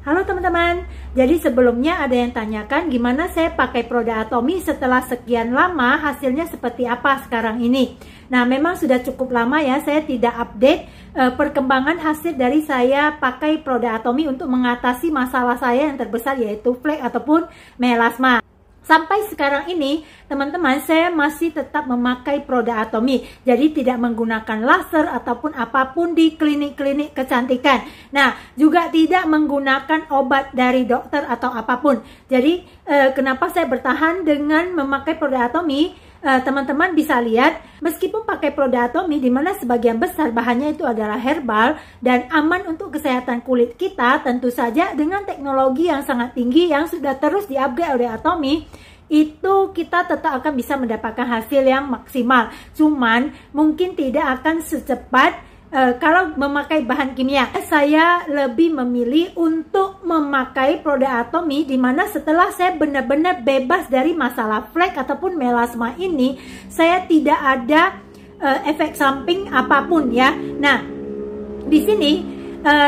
Halo teman-teman, jadi sebelumnya ada yang tanyakan gimana saya pakai produk Atomy setelah sekian lama, hasilnya seperti apa sekarang ini. Nah, memang sudah cukup lama ya, saya tidak update perkembangan hasil dari saya pakai produk Atomy untuk mengatasi masalah saya yang terbesar, yaitu flek ataupun melasma. Sampai sekarang ini, teman-teman, saya masih tetap memakai produk Atomy. Jadi tidak menggunakan laser ataupun apapun di klinik-klinik kecantikan. Nah, juga tidak menggunakan obat dari dokter atau apapun. Jadi, kenapa saya bertahan dengan memakai produk Atomy? Teman-teman bisa lihat, meskipun pakai produk Atomy, di mana sebagian besar bahannya itu adalah herbal dan aman untuk kesehatan kulit kita, tentu saja dengan teknologi yang sangat tinggi yang sudah terus di-upgrade oleh Atomy, itu kita tetap akan bisa mendapatkan hasil yang maksimal. Cuman mungkin tidak akan secepat kalau memakai bahan kimia. Saya lebih memilih untuk memakai produk Atomy, dimana setelah saya benar-benar bebas dari masalah flek ataupun melasma ini, saya tidak ada efek samping apapun ya. Nah, di sini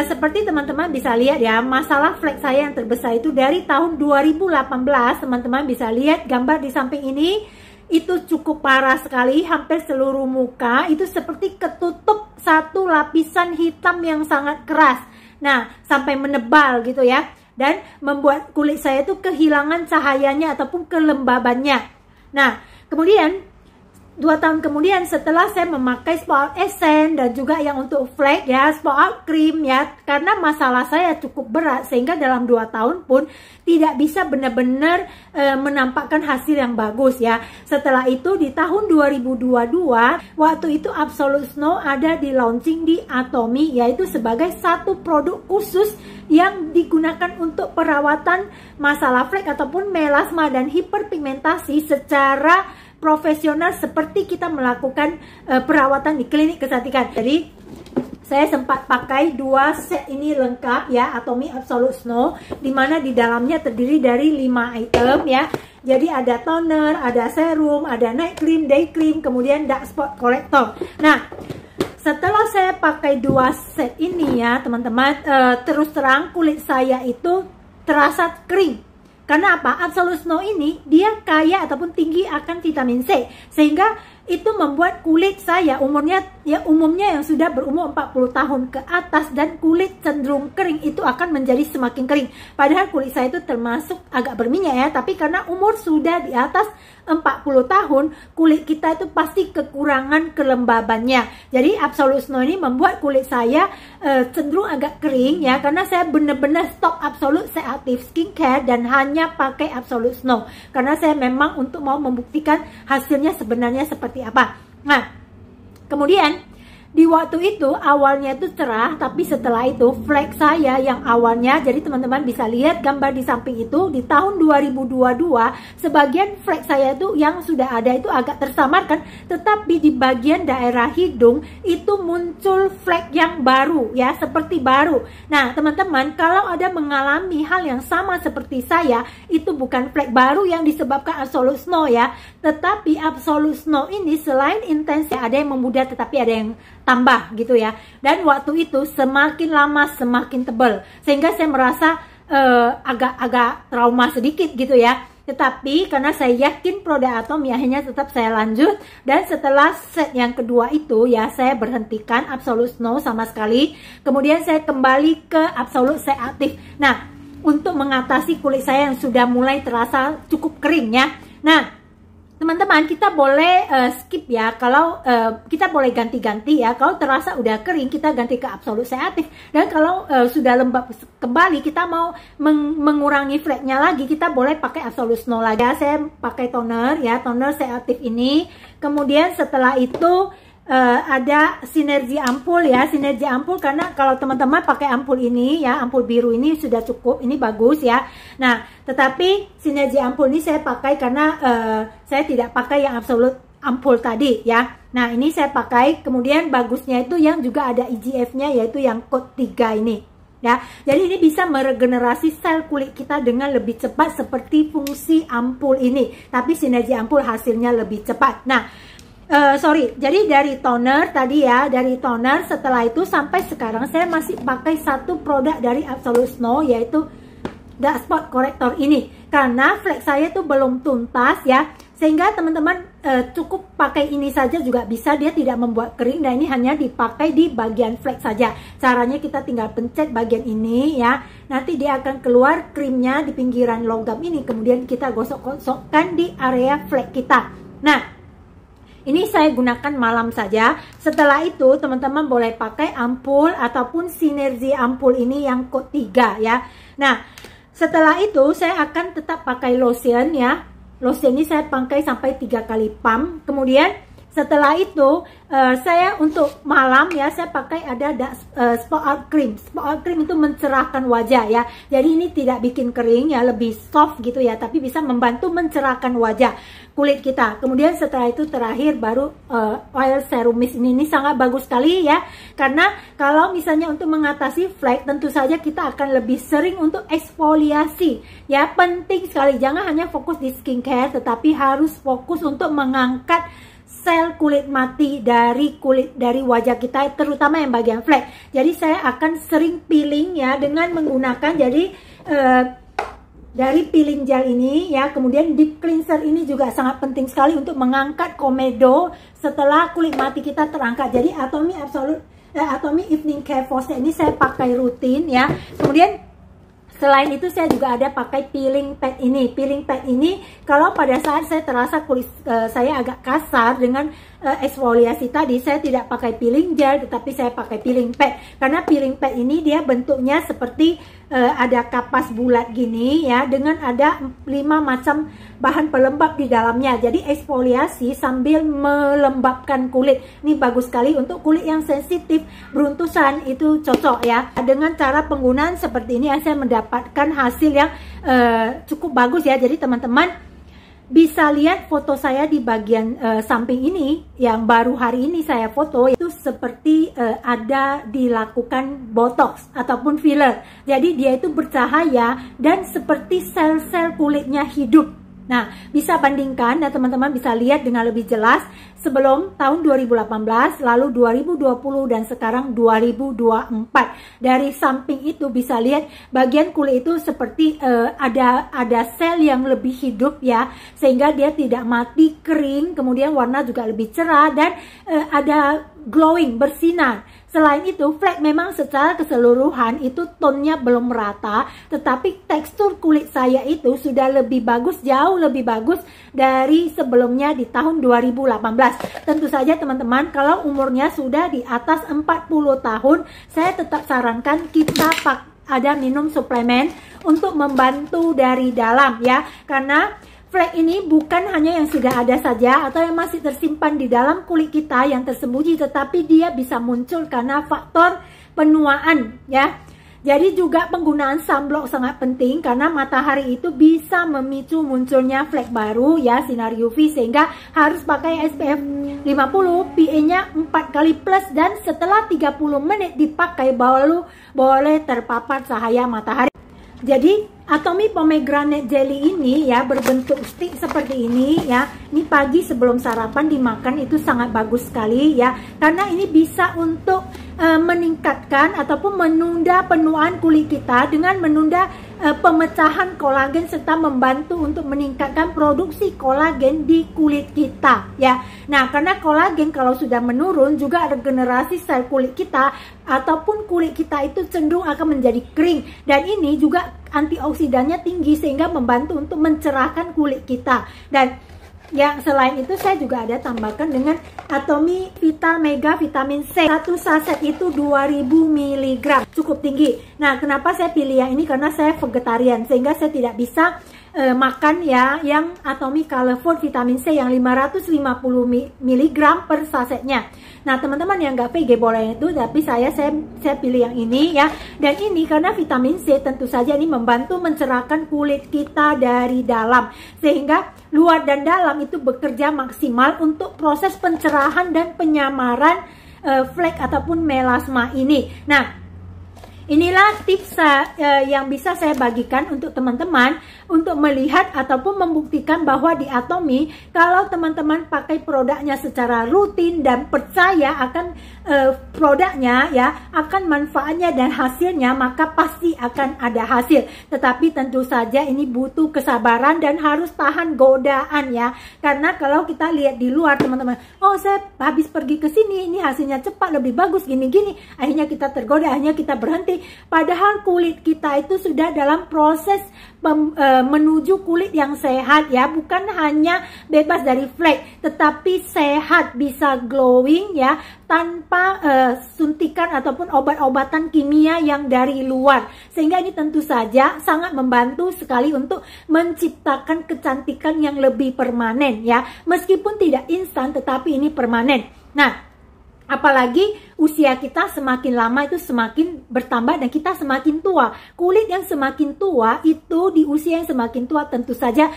seperti teman-teman bisa lihat ya, masalah flek saya yang terbesar itu dari tahun 2018. Teman-teman bisa lihat gambar di samping ini, itu cukup parah sekali, hampir seluruh muka itu seperti ketutup satu lapisan hitam yang sangat keras. Nah, sampai menebal gitu ya, dan membuat kulit saya itu kehilangan cahayanya ataupun kelembabannya. Nah, kemudian 2 tahun kemudian setelah saya memakai Spot Out Essence dan juga yang untuk flek ya, Spot Out Cream ya, karena masalah saya cukup berat sehingga dalam 2 tahun pun tidak bisa benar-benar menampakkan hasil yang bagus ya. Setelah itu di tahun 2022, waktu itu Absolute Snow ada di launching di Atomy, yaitu sebagai satu produk khusus yang digunakan untuk perawatan masalah flek ataupun melasma dan hiperpigmentasi secara profesional seperti kita melakukan perawatan di klinik kecantikan. Jadi saya sempat pakai 2 set ini lengkap ya, Atomy Absolute Snow, dimana di dalamnya terdiri dari 5 item ya. Jadi ada toner, ada serum, ada night cream, day cream, kemudian dark spot corrector. Nah, setelah saya pakai 2 set ini ya teman-teman, terus terang kulit saya itu terasa kering. Karena apa? Absolute Snow ini dia kaya ataupun tinggi akan vitamin C, sehingga itu membuat kulit saya umumnya yang sudah berumur 40 tahun ke atas dan kulit cenderung kering itu akan menjadi semakin kering. Padahal kulit saya itu termasuk agak berminyak ya, tapi karena umur sudah di atas 40 tahun, kulit kita itu pasti kekurangan kelembabannya. Jadi Absolute Snow ini membuat kulit saya cenderung agak kering ya, karena saya benar-benar stop Absolute Seactive Skincare dan hanya pakai Absolute Snow. Karena saya memang untuk mau membuktikan hasilnya sebenarnya seperti apa. Nah, kemudian di waktu itu awalnya itu cerah, tapi setelah itu flek saya yang awalnya, jadi teman-teman bisa lihat gambar di samping itu, di tahun 2022 sebagian flek saya itu yang sudah ada itu agak tersamarkan, tetapi di bagian daerah hidung itu muncul flek yang baru ya, seperti baru. Nah teman-teman, kalau ada mengalami hal yang sama seperti saya, itu bukan flek baru yang disebabkan Absolute Snow ya, tetapi Absolute Snow ini selain intens, ada yang memudar tetapi ada yang tambah gitu ya. Dan waktu itu semakin lama semakin tebal, sehingga saya merasa agak trauma sedikit gitu ya. Tetapi karena saya yakin produk Atomy, akhirnya tetap saya lanjut. Dan setelah set yang kedua itu ya, saya berhentikan Absolute Snow sama sekali. Kemudian saya kembali ke Absolute Seactive. Nah, untuk mengatasi kulit saya yang sudah mulai terasa cukup kering ya. Nah teman-teman, kita boleh skip ya, kalau kita boleh ganti-ganti ya. Kalau terasa udah kering, kita ganti ke Absolute Seactive. Dan kalau sudah lembab kembali, kita mau mengurangi fleknya lagi, kita boleh pakai Absolute Snow lagi. Saya pakai toner ya, toner Seactive ini. Kemudian setelah itu ada sinergi ampul ya, sinergi ampul, karena kalau teman-teman pakai ampul ini ya, ampul biru ini sudah cukup, ini bagus ya. Nah, tetapi sinergi ampul ini saya pakai karena saya tidak pakai yang absolute ampul tadi ya. Nah, ini saya pakai, kemudian bagusnya itu yang juga ada IGF-nya, yaitu yang code 3 ini ya. Jadi ini bisa meregenerasi sel kulit kita dengan lebih cepat seperti fungsi ampul ini, tapi sinergi ampul hasilnya lebih cepat. Nah, Jadi dari toner tadi ya, dari toner, setelah itu sampai sekarang saya masih pakai satu produk dari Absolute Snow, yaitu Dark Spot Corrector ini, karena flek saya tuh belum tuntas ya, sehingga teman-teman cukup pakai ini saja juga bisa, dia tidak membuat kering, dan ini hanya dipakai di bagian flek saja. Caranya kita tinggal pencet bagian ini ya, nanti dia akan keluar krimnya di pinggiran logam ini, kemudian kita gosok-gosokkan di area flek kita. Nah, ini saya gunakan malam saja. Setelah itu teman-teman boleh pakai ampul ataupun sinergi ampul ini yang code 3 ya. Nah, setelah itu saya akan tetap pakai lotion ya. Lotion ini saya pakai sampai 3 kali pump. Kemudian setelah itu saya untuk malam ya, saya pakai ada Spot Out Cream. Spot Out Cream itu mencerahkan wajah ya. Jadi ini tidak bikin kering ya, lebih soft gitu ya, tapi bisa membantu mencerahkan wajah kulit kita. Kemudian setelah itu terakhir baru oil serum mist ini sangat bagus sekali ya, karena kalau misalnya untuk mengatasi flek, tentu saja kita akan lebih sering untuk eksfoliasi ya. Penting sekali, jangan hanya fokus di skincare, tetapi harus fokus untuk mengangkat sel kulit mati dari wajah kita, terutama yang bagian flek. Jadi saya akan sering peeling ya dengan menggunakan dari peeling gel ini ya. Kemudian deep cleanser ini juga sangat penting sekali untuk mengangkat komedo setelah kulit mati kita terangkat. Jadi Atomy Evening Care Faucet ini saya pakai rutin ya. Kemudian selain itu saya juga ada pakai peeling pad ini. Peeling pad ini kalau pada saat saya terasa kulit saya agak kasar dengan eksfoliasi tadi, saya tidak pakai peeling gel, tetapi saya pakai peeling pad. Karena peeling pad ini dia bentuknya seperti ada kapas bulat gini ya, dengan ada 5 macam bahan pelembab di dalamnya. Jadi eksfoliasi sambil melembabkan kulit. Ini bagus sekali untuk kulit yang sensitif, beruntusan, itu cocok ya. Dengan cara penggunaan seperti ini saya mendapatkan hasil yang cukup bagus ya. Jadi teman-teman bisa lihat foto saya di bagian samping ini yang baru hari ini saya foto, itu seperti ada dilakukan botox ataupun filler. Jadi dia itu bercahaya dan seperti sel-sel kulitnya hidup. Nah, bisa bandingkan dan teman-teman bisa lihat dengan lebih jelas sebelum tahun 2018, lalu 2020, dan sekarang 2024. Dari samping itu bisa lihat bagian kulit itu seperti ada sel yang lebih hidup ya, sehingga dia tidak mati kering, kemudian warna juga lebih cerah dan ada glowing, bersinar. Selain itu, flek memang secara keseluruhan itu tonnya belum merata, tetapi tekstur kulit saya itu sudah lebih bagus, jauh lebih bagus dari sebelumnya di tahun 2018. Tentu saja teman-teman, kalau umurnya sudah di atas 40 tahun, saya tetap sarankan kita ada minum suplemen untuk membantu dari dalam ya, karena flek ini bukan hanya yang sudah ada saja atau yang masih tersimpan di dalam kulit kita yang tersembunyi, tetapi dia bisa muncul karena faktor penuaan ya. Jadi juga penggunaan sunblock sangat penting, karena matahari itu bisa memicu munculnya flek baru ya, sinar UV, sehingga harus pakai SPF 50, PA-nya 4 kali plus, dan setelah 30 menit dipakai baru boleh terpapar cahaya matahari. Jadi Atomy Pomegranate Jelly ini ya berbentuk stick seperti ini ya. Ini pagi sebelum sarapan dimakan itu sangat bagus sekali ya, karena ini bisa untuk meningkatkan ataupun menunda penuaan kulit kita dengan menunda pemecahan kolagen serta membantu untuk meningkatkan produksi kolagen di kulit kita ya. Nah, karena kolagen kalau sudah menurun, juga regenerasi sel kulit kita ataupun kulit kita itu cenderung akan menjadi kering, dan ini juga antioksidannya tinggi sehingga membantu untuk mencerahkan kulit kita. Dan yang selain itu saya juga ada tambahkan dengan Atomy Vital Mega Vitamin C. Satu saset itu 2000 mg, cukup tinggi. Nah, kenapa saya pilih yang ini? Karena saya vegetarian, sehingga saya tidak bisa makan ya yang Atomy Color Food Vitamin C yang 550 mg per sasetnya. Nah, teman-teman yang nggak VG boleh itu, tapi saya pilih yang ini ya. Dan ini karena vitamin C tentu saja ini membantu mencerahkan kulit kita dari dalam, sehingga luar dan dalam itu bekerja maksimal untuk proses pencerahan dan penyamaran flek ataupun melasma ini. Nah, Inilah tips yang bisa saya bagikan untuk teman-teman untuk melihat ataupun membuktikan bahwa di Atomy kalau teman-teman pakai produknya secara rutin dan percaya akan produknya ya, akan manfaatnya dan hasilnya, maka pasti akan ada hasil. Tetapi tentu saja ini butuh kesabaran dan harus tahan godaan ya. Karena kalau kita lihat di luar teman-teman, oh saya habis pergi ke sini, ini hasilnya cepat, lebih bagus, gini-gini. Akhirnya kita tergoda, akhirnya kita berhenti. Padahal kulit kita itu sudah dalam proses menuju kulit yang sehat ya, bukan hanya bebas dari flek, tetapi sehat, bisa glowing ya, tanpa suntikan ataupun obat-obatan kimia yang dari luar. Sehingga ini tentu saja sangat membantu sekali untuk menciptakan kecantikan yang lebih permanen ya, meskipun tidak instan tetapi ini permanen. Nah, apalagi usia kita semakin lama itu semakin bertambah dan kita semakin tua. Kulit yang semakin tua itu di usia yang semakin tua tentu saja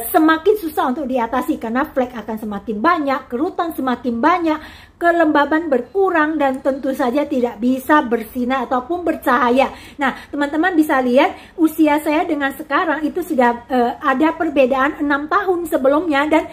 semakin susah untuk diatasi karena flek akan semakin banyak, kerutan semakin banyak, kelembaban berkurang dan tentu saja tidak bisa bersinar ataupun bercahaya. Nah, teman-teman bisa lihat usia saya dengan sekarang itu sudah ada perbedaan 6 tahun sebelumnya dan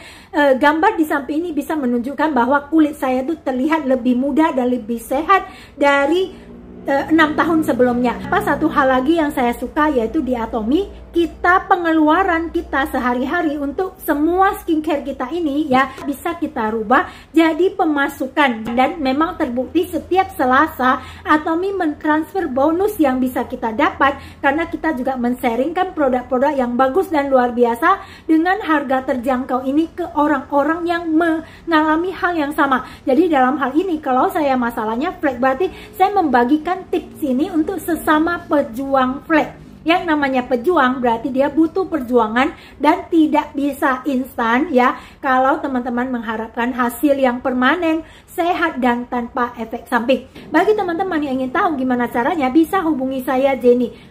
gambar di samping ini bisa menunjukkan bahwa kulit saya itu terlihat lebih muda dan lebih sehat dari 6 tahun sebelumnya. Satu hal lagi yang saya suka yaitu di Atomy, kita pengeluaran kita sehari-hari untuk semua skincare kita ini ya bisa kita rubah jadi pemasukan, dan memang terbukti setiap Selasa Atomy mentransfer bonus yang bisa kita dapat karena kita juga men-sharingkan produk-produk yang bagus dan luar biasa dengan harga terjangkau ini ke orang-orang yang mengalami hal yang sama. Jadi dalam hal ini kalau saya masalahnya flek, berarti saya membagikan tips ini untuk sesama pejuang flek. Yang namanya pejuang berarti dia butuh perjuangan dan tidak bisa instan ya. Kalau teman-teman mengharapkan hasil yang permanen, sehat dan tanpa efek samping. Bagi teman-teman yang ingin tahu gimana caranya, bisa hubungi saya Jenny